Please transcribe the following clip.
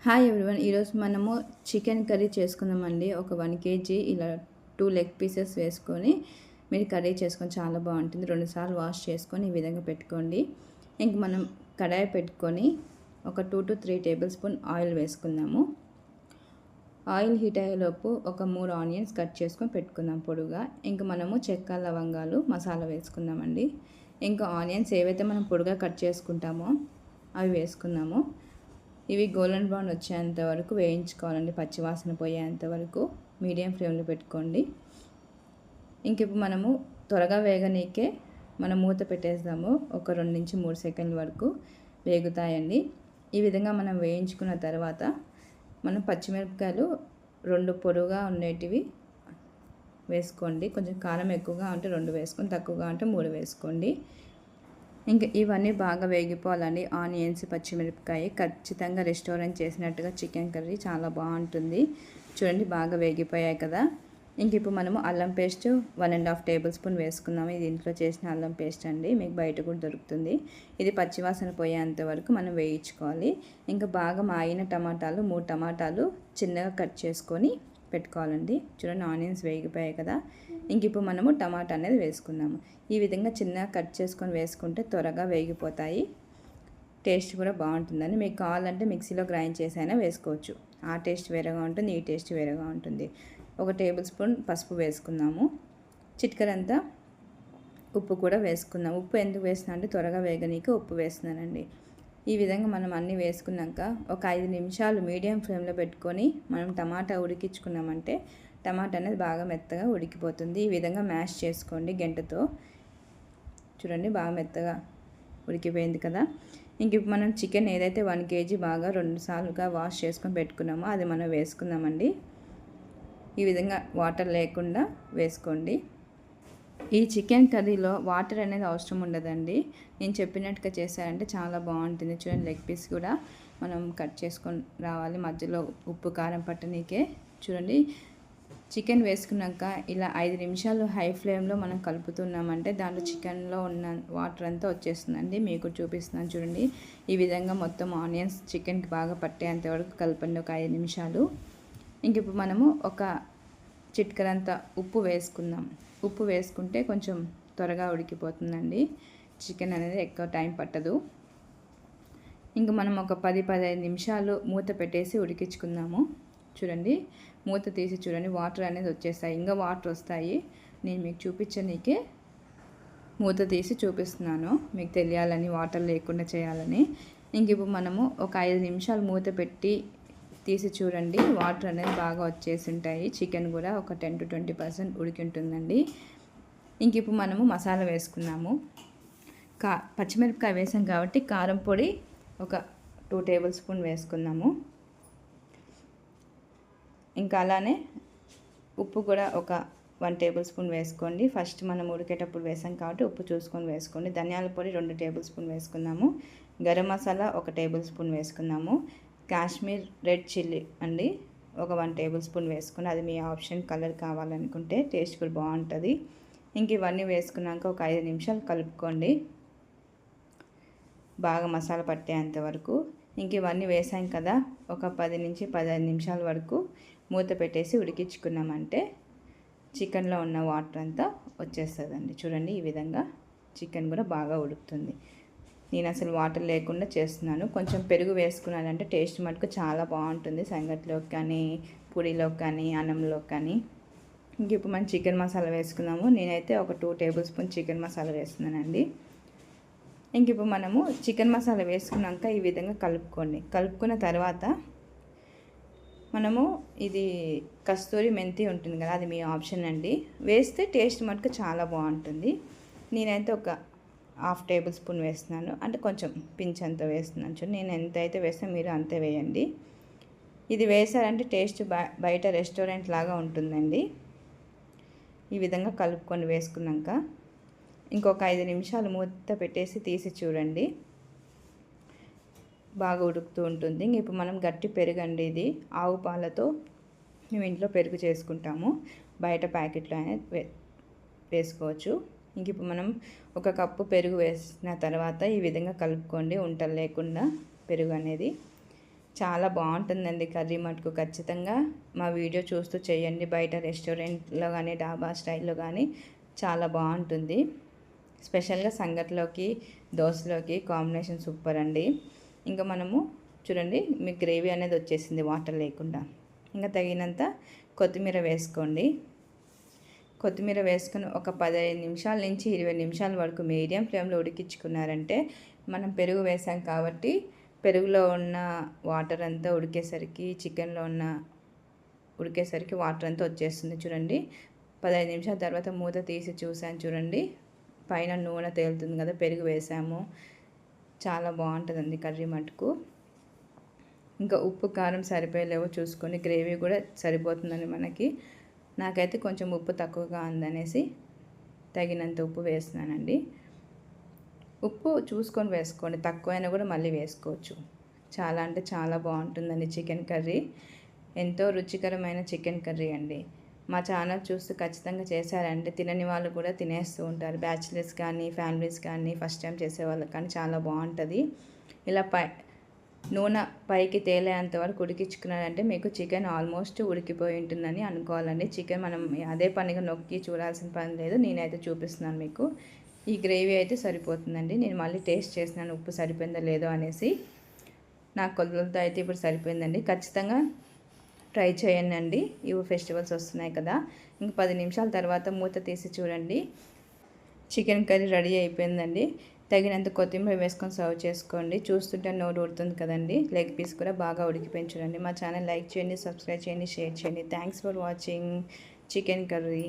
Hi everyone. ఈరోజు మనము chicken curry చేసుకుందామండి. ఒక 1 కేజీ ఇలా 2 లెగ్ పీసెస్ వేసుకొని మీరు కర్రీ చేసుకొని చాలా బాగుంటుంది. 2 సార్లు వాష్ చేసుకొని ఈ విధంగా పెట్టుకోండి. ఇంక మనం కడాయి పెట్టుకొని ఒక 2 to 3 టేబుల్ స్పూన్ ఆయిల్ వేసుకుందాము. ఆయిల్ హీట్ అయ్యేలోపు ఒక 3 ఆనియన్స్ కట్ చేసుకొని పెట్టుకుందాం పొడుగా. ఇంక మనము చెక్క, లవంగాలు, మసాలా వేసుకుందామండి. ఇంకా ఆనియన్స్ ఏవైతే మనం పొడుగా కట్ చేసుకుంటామో అవి వేసుకుందాము. ఇవి గోల్డెన్ బ్రౌన్ వచ్చేంత వరకు వేయించుకోవాలండి. పచ్చివాసన పోయేంత వరకు మీడియం ఫ్లేమ్లో పెట్టుకోండి. ఇంక ఇప్పుడు మనము త్వరగా వేగనీకే మనం మూత పెట్టేద్దాము. ఒక 2 నుంచి 3 సెకండ్ల వరకు వేగుతాయండి. ఈ విధంగా మనం వేయించుకున్న తర్వాత మనం పచ్చిమిరపకాయలు 2 పొడుగా ఉండేటివి వేసుకోండి. కొంచెం కారం ఎక్కువగా ఉంటే 2 వేసుకొని, తక్కువగా ఉంటే 3 వేసుకోండి. ఇంకా ఇవన్నీ బాగా వేగిపోవాలండి. ఆనియన్స్, పచ్చిమిరపకాయ ఖచ్చితంగా రెస్టారెంట్ చేసినట్టుగా చికెన్ కర్రీ చాలా బాగుంటుంది. చూడండి బాగా వేగిపోయాయి కదా. ఇంక ఇప్పుడు మనము అల్లం పేస్ట్ 1.5 టేబుల్ స్పూన్ వేసుకున్నాము. ఇది ఇంట్లో చేసిన అల్లం పేస్ట్ అండి, మీకు బయట కూడా దొరుకుతుంది. ఇది పచ్చివాసన పోయేంత వరకు మనం వేయించుకోవాలి. ఇంకా బాగా మాగిన టమాటాలు 3 టమాటాలు చిన్నగా కట్ చేసుకొని పెట్టుకోవాలండి. చూడండి ఆనియన్స్ వేగిపోయాయి కదా. ఇంక ఇప్పుడు మనము టమాటా అనేది వేసుకుందాము. ఈ విధంగా చిన్నగా కట్ చేసుకొని వేసుకుంటే త్వరగా వేగిపోతాయి. టేస్ట్ కూడా బాగుంటుందని, మీకు కావాలంటే మిక్సీలో గ్రైండ్ చేసైనా వేసుకోవచ్చు. ఆ టేస్ట్ వేరేగా ఉంటుంది, ఈ టేస్ట్ వేరేగా ఉంటుంది. 1 టేబుల్ స్పూన్ పసుపు వేసుకుందాము. చిటికెడంతా ఉప్పు కూడా వేసుకుందాం. ఉప్పు ఎందుకు వేస్తున్నా అంటే త్వరగా వేగనీకి ఉప్పు వేస్తున్నానండి. ఈ విధంగా మనం అన్నీ వేసుకున్నాక ఒక 5 నిమిషాలు మీడియం ఫ్లేమ్లో పెట్టుకొని మనం టమాటా ఉడికించుకున్నామంటే టమాటా అనేది బాగా మెత్తగా ఉడికిపోతుంది. ఈ విధంగా మ్యాష్ చేసుకోండి గంటతో. చూడండి బాగా మెత్తగా ఉడికిపోయింది కదా. ఇంక ఇప్పుడు మనం చికెన్ ఏదైతే 1 కేజీ బాగా 2 సార్లుగా వాష్ చేసుకొని పెట్టుకున్నామో అది మనం వేసుకుందామండి. ఈ విధంగా వాటర్ లేకుండా వేసుకోండి. ఈ చికెన్ కర్రీలో వాటర్ అనేది అవసరం ఉండదండి. నేను చెప్పినట్టుగా చేశారంటే చాలా బాగుంటుంది. చూడండి లెగ్ పీస్ కూడా మనం కట్ చేసుకొని రావాలి, మధ్యలో ఉప్పు కారం పట్టనీకే. చూడండి చికెన్ వేసుకున్నాక ఇలా 5 నిమిషాలు హై ఫ్లేమ్లో మనం కలుపుతున్నామంటే దాంట్లో చికెన్లో ఉన్న వాటర్ అంతా వచ్చేస్తుందండి. మీకు చూపిస్తున్నాను చూడండి. ఈ విధంగా మొత్తం ఆనియన్స్ చికెన్కి బాగా పట్టేంత వరకు కలపండి ఒక 5 నిమిషాలు. ఇంక ఇప్పుడు మనము ఒక చిటికెడంత ఉప్పు వేసుకుందాం. ఉప్పు వేసుకుంటే కొంచెం త్వరగా ఉడికిపోతుందండి. చికెన్ అనేది ఎక్కువ టైం పట్టదు. ఇంక మనం ఒక 10-15 నిమిషాలు మూత పెట్టేసి ఉడికించుకుందాము. చూడండి మూత తీసి చూడండి వాటర్ అనేది వచ్చేస్తాయి. ఇంకా వాటర్ వస్తాయి. నేను మీకు చూపించనీకే మూత తీసి చూపిస్తున్నాను, మీకు తెలియాలని, వాటర్ లేకుండా చేయాలని. ఇంక ఇప్పుడు మనము ఒక 5 నిమిషాలు మూత పెట్టి తీసి చూడండి వాటర్ అనేది బాగా వచ్చేసి ఉంటాయి. చికెన్ కూడా ఒక 10 to 20% ఉడికి ఉంటుందండి. ఇంక ఇప్పుడు మనము మసాలా వేసుకున్నాము. పచ్చిమిరపకాయ వేసాం కాబట్టి కారం పొడి ఒక 2 టేబుల్ స్పూన్ వేసుకున్నాము. ఇంకా అలానే ఉప్పు కూడా ఒక 1 టేబుల్ స్పూన్ వేసుకోండి. ఫస్ట్ మనం ఉడికేటప్పుడు వేసాం కాబట్టి ఉప్పు చూసుకొని వేసుకోండి. ధనియాల పొడి 2 టేబుల్ స్పూన్ వేసుకున్నాము. గరం మసాలా 1 టేబుల్ స్పూన్ వేసుకున్నాము. కాశ్మీర్ రెడ్ చిల్లీ అండి ఒక 1 టేబుల్ స్పూన్ వేసుకుని, అది మీ ఆప్షన్, కలర్ కావాలనుకుంటే టేస్ట్ కూడా బాగుంటుంది. ఇంక ఇవన్నీ వేసుకున్నాక ఒక 5 నిమిషాలు కలుపుకోండి బాగా మసాలా పట్టేంత వరకు. ఇంక ఇవన్నీ వేసాం కదా, ఒక 10 నుంచి 15 నిమిషాల వరకు మూత పెట్టేసి ఉడికించుకున్నామంటే చికెన్లో ఉన్న వాటర్ అంతా వచ్చేస్తుందండి. చూడండి ఈ విధంగా చికెన్ కూడా బాగా ఉడుకుతుంది. నేను అసలు వాటర్ లేకుండా చేస్తున్నాను. కొంచెం పెరుగు వేసుకున్నానంటే టేస్ట్ మటుకు చాలా బాగుంటుంది. సంగటిలోకి కానీ, పూరీలోకి కానీ, అన్నంలోకి కానీ. ఇంక ఇప్పుడు మనం చికెన్ మసాలా వేసుకున్నాము. నేనైతే ఒక 2 టేబుల్ స్పూన్ చికెన్ మసాలా వేస్తున్నానండి. ఇంక ఇప్పుడు మనము చికెన్ మసాలా వేసుకున్నాక ఈ విధంగా కలుపుకోండి. కలుపుకున్న తర్వాత మనము ఇది కస్తూరి మెంతి ఉంటుంది కదా, అది మీ ఆప్షన్ అండి. వేస్తే టేస్ట్ మటుకు చాలా బాగుంటుంది. నేనైతే ఒక 1/2 టేబుల్ స్పూన్ వేస్తున్నాను, అంటే కొంచెం పించ్ అంత వేస్తున్నాను. చూడండి నేను ఎంత అయితే వేస్తాను మీరు అంతే వేయండి. ఇది వేసారంటే టేస్ట్ బయట రెస్టారెంట్ లాగా ఉంటుందండి. ఈ విధంగా కలుపుకొని వేసుకున్నాక ఇంకొక 5 నిమిషాలు మూత పెట్టేసి తీసి చూడండి బాగా ఉడుకుతూ ఉంటుంది. ఇప్పుడు మనం గట్టి పెరుగండి, ఇది ఆవు పాలతో మేము ఇంట్లో పెరుగు చేసుకుంటాము. బయట ప్యాకెట్లో అనేది వేసుకోవచ్చు. ఇంక ఇప్పుడు మనం 1 కప్పు పెరుగు వేసిన తర్వాత ఈ విధంగా కలుపుకోండి, ఉంటలు లేకుండా పెరుగు అనేది. చాలా బాగుంటుందండి కర్రీ మటుకు. ఖచ్చితంగా మా వీడియో చూస్తూ చేయండి. బయట రెస్టారెంట్లో కానీ డాబా స్టైల్లో కానీ చాలా బాగుంటుంది. స్పెషల్గా సంగట్లోకి దోశలోకి కాంబినేషన్ సూపర్ అండి. ఇంకా మనము చూడండి మీకు గ్రేవీ అనేది వచ్చేసింది వాటర్ లేకుండా. ఇంకా తగినంత కొత్తిమీర వేసుకోండి. కొత్తిమీర వేసుకొని ఒక 15 నిమిషాల నుంచి 20 నిమిషాల వరకు మీడియం ఫ్లేమ్లో ఉడికించుకున్నారంటే, మనం పెరుగు వేసాం కాబట్టి పెరుగులో ఉన్న వాటర్ అంతా ఉడికేసరికి చికెన్లో ఉన్న ఉడికేసరికి వాటర్ అంతా వచ్చేస్తుంది చూడండి. 15 నిమిషాల తర్వాత మూత తీసి చూసాను చూడండి, పైన నూనె తేలుతుంది కదా, పెరుగు వేసాము. చాలా బాగుంటుందండి కర్రీ మటుకు. ఇంకా ఉప్పు కారం సరిపోయేలేవో చూసుకొని, గ్రేవీ కూడా సరిపోతుందని మనకి. నాకైతే కొంచెం ఉప్పు తక్కువగా ఉందనేసి తగినంత ఉప్పు వేస్తున్నానండి. ఉప్పు చూసుకొని వేసుకోండి, తక్కువైనా కూడా మళ్ళీ వేసుకోవచ్చు. చాలా అంటే చాలా బాగుంటుందండి చికెన్ కర్రీ. ఎంతో రుచికరమైన చికెన్ కర్రీ అండి. మా ఛానల్ చూస్తూ ఖచ్చితంగా చేశారంటే తినని వాళ్ళు కూడా తినేస్తూ ఉంటారు. బ్యాచిలర్స్ కానీ ఫ్యామిలీస్ కానీ ఫస్ట్ టైం చేసేవాళ్ళకి కానీ చాలా బాగుంటుంది. ఇలా నూనె పైకి తేలేంత వరకు ఉడికించుకున్నారంటే మీకు చికెన్ ఆల్మోస్ట్ ఉడికిపోయి ఉంటుందని అనుకోవాలండి. చికెన్ మనం అదే పనిగా నొక్కి చూడాల్సిన పని లేదు. నేనైతే చూపిస్తున్నాను మీకు. ఈ గ్రేవీ అయితే సరిపోతుందండి. నేను మళ్ళీ టేస్ట్ చేసినాను ఉప్పు సరిపోయిందో లేదో అనేసి. నా కొలతలతో అయితే ఇప్పుడు సరిపోయిందండి. ఖచ్చితంగా ట్రై చేయండి. ఇవి ఫెస్టివల్స్ వస్తున్నాయి కదా. ఇంక 10 నిమిషాల తర్వాత మూత తీసి చూడండి, చికెన్ కర్రీ రెడీ అయిపోయిందండి. తగినంత కొత్తిమీర వేసుకొని సర్వ్ చేసుకోండి. చూస్తుంటే నోరు ఊరుతుంది కదండి. లెగ్ పీస్ కూడా బాగా ఉడికిపోయి చూడండి. మా ఛానల్ లైక్ చేయండి, సబ్స్క్రైబ్ చేయండి, షేర్ చేయండి. Thanks for watching chicken curry.